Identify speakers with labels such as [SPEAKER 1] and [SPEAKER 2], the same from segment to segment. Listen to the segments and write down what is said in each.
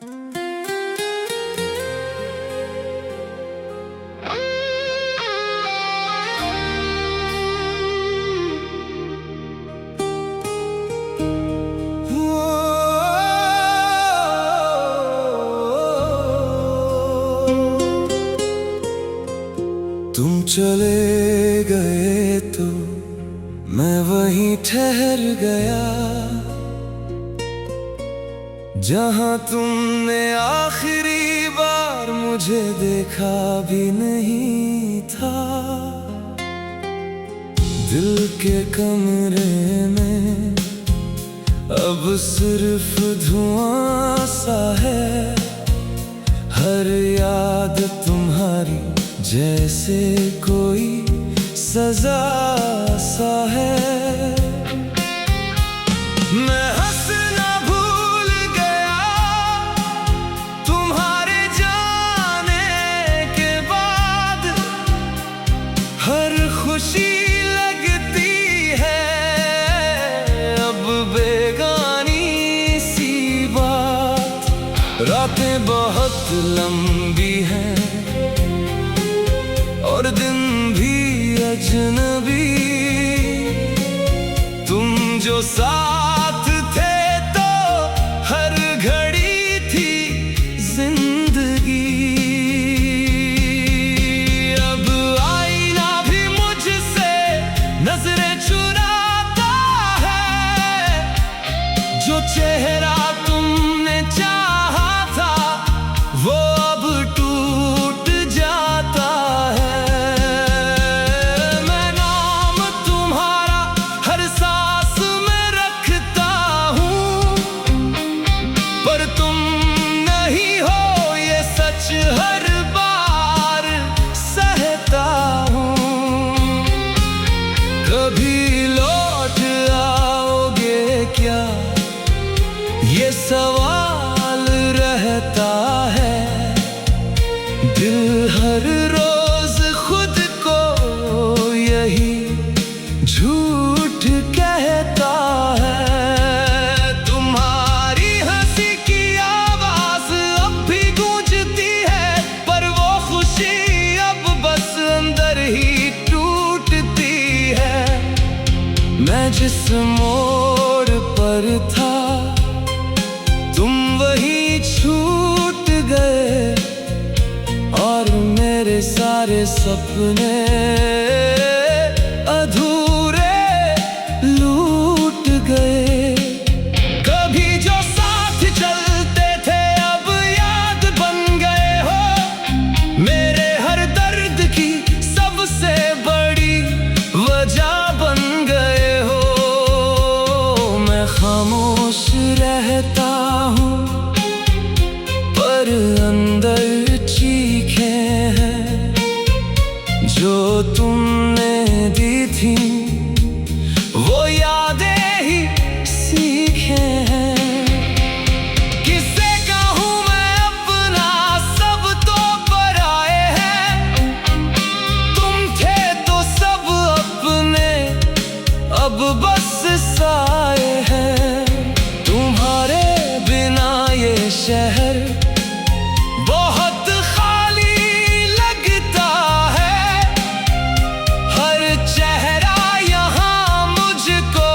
[SPEAKER 1] तुम चले गए तो मैं वहीं ठहर गया, जहां तुमने आखिरी बार मुझे देखा भी नहीं था। दिल के कमरे में अब सिर्फ धुआं सा है, हर याद तुम्हारी जैसे कोई सजा सा है। मैं हंसना भूल गया तुम्हारे जाने के बाद, हर खुशी लगती है अब बेगानी सी बात। रातें बहुत लंबी हैं और दिन भी अजनबी, तुम जो साथ थे तो हर घड़ी थी जिंदगी। अब आईना भी मुझसे नजरें चुराता है, जो चेहरा तुमने चाहा था वो अब टूट जाता है। हर बार सहता हूँ, कभी लौट आओगे क्या ये सवाल रहता है। दिल हर रोज खुद को यही झूठ कहता है। मैं जिस मोड़ पर था तुम वहीं छूट गए, और मेरे सारे सपने अधूरे लूट गए। कभी जो साथ चलते थे अब याद बन गए हो, मेरे हर दर्द की सबसे बड़ी वजह बन गए। खामोश रहता हूँ पर अंदर चीखे हैं, जो तुमने दी थी वो यादें ही सीखे हैं। किसे कहूँ मैं अपना, सब तो पराए हैं। तुम थे तो सब अपने, अब बस साए हैं। तुम्हारे बिना ये शहर बहुत खाली लगता है, हर चेहरा यहाँ मुझको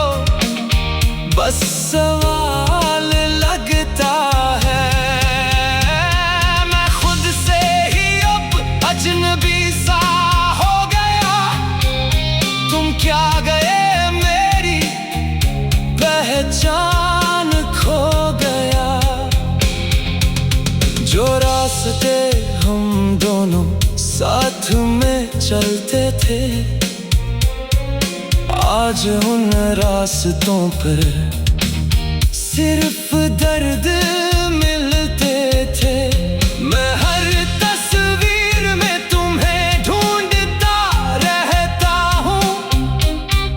[SPEAKER 1] बस सवाल लगता है। मैं खुद से ही अब अजनबी सा हो गया, तुम क्या गए पहचान खो गया। जो रास्ते हम दोनों साथ में चलते थे, आज उन रास्तों पर सिर्फ दर्द मिलते थे। मैं हर तस्वीर में तुम्हें ढूंढता रहता हूँ,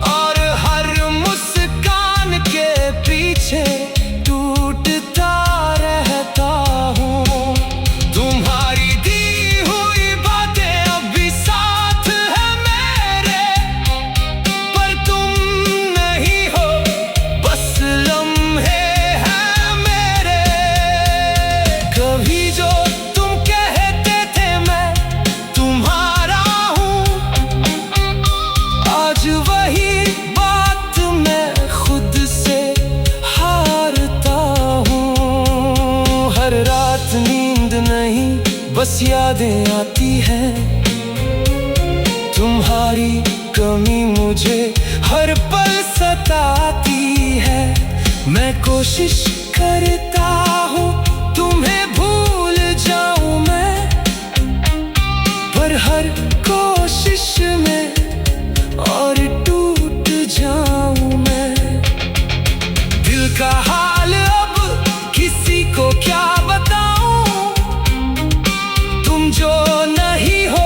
[SPEAKER 1] और हर मुस्कान के पीछे टूटता रहता हूँ। तुम्हारी दी हुई बातें अब भी साथ है मेरे, पर तुम नहीं हो, बस लम्हे हैं मेरे। बस यादें आती हैं, तुम्हारी कमी मुझे हर पल सताती है। मैं कोशिश करता हूँ तुम्हें भूल जाऊं मैं, पर हर कोशिश में और टूट जाऊं मैं। दिल का हाल अब किसी को क्या बताऊं, तुम जो नहीं हो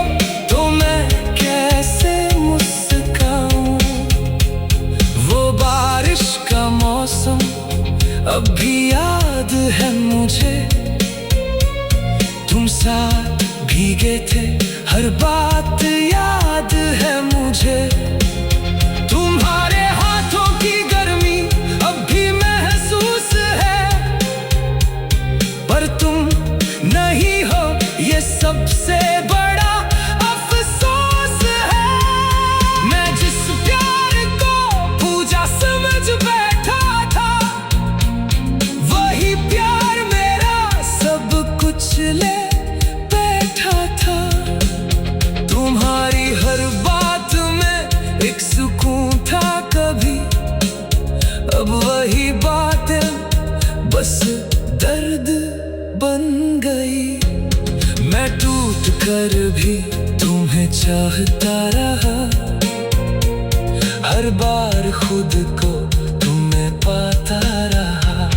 [SPEAKER 1] तो मैं कैसे मुस्काऊं। वो बारिश का मौसम अब भी याद है मुझे, तुम साथ भीगे थे, हर बात याद है मुझे। तुम्हारे हाथों की गर्मी अब भी महसूस है, पर तुम नहीं हो ये सबसे बड़ा अफसोस है। मैं जिस प्यार को पूजा समझ बैठा था, वही प्यार मेरा सब कुछ ले बैठा था। तुम्हारी हर बात में एक सुकून था कभी, अब वही बातें बस दर्द बन गई। मैं टूट कर भी तुम्हें चाहता रहा, हर बार खुद को तुम्हें पाता रहा।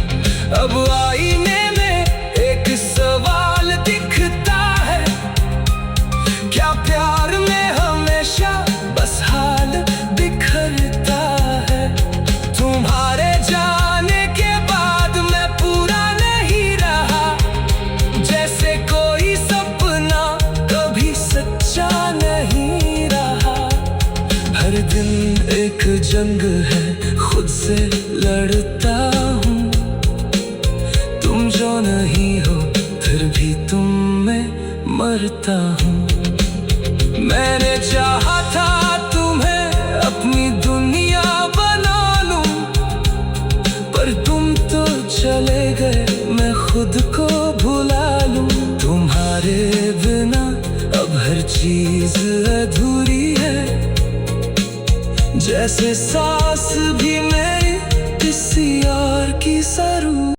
[SPEAKER 1] अब आईने में एक सवाल दिखता है, क्या प्यार में हमेशा बस हाल बिखरता है। तुम्हारे जाने के बाद मैं पूरा नहीं रहा, जैसे कोई सपना कभी सच्चा नहीं रहा। हर दिन एक जंग है, खुद से लड़ता हूँ, तुम जो नहीं हो फिर भी तुम में मरता हूँ। मैंने चाहा था तुम्हें अपनी दुनिया बना लूं, पर तुम तो चले गए, मैं खुद को भुला लूं। तुम्हारे बिना अब हर चीज अधूरी है, जैसे सांस भी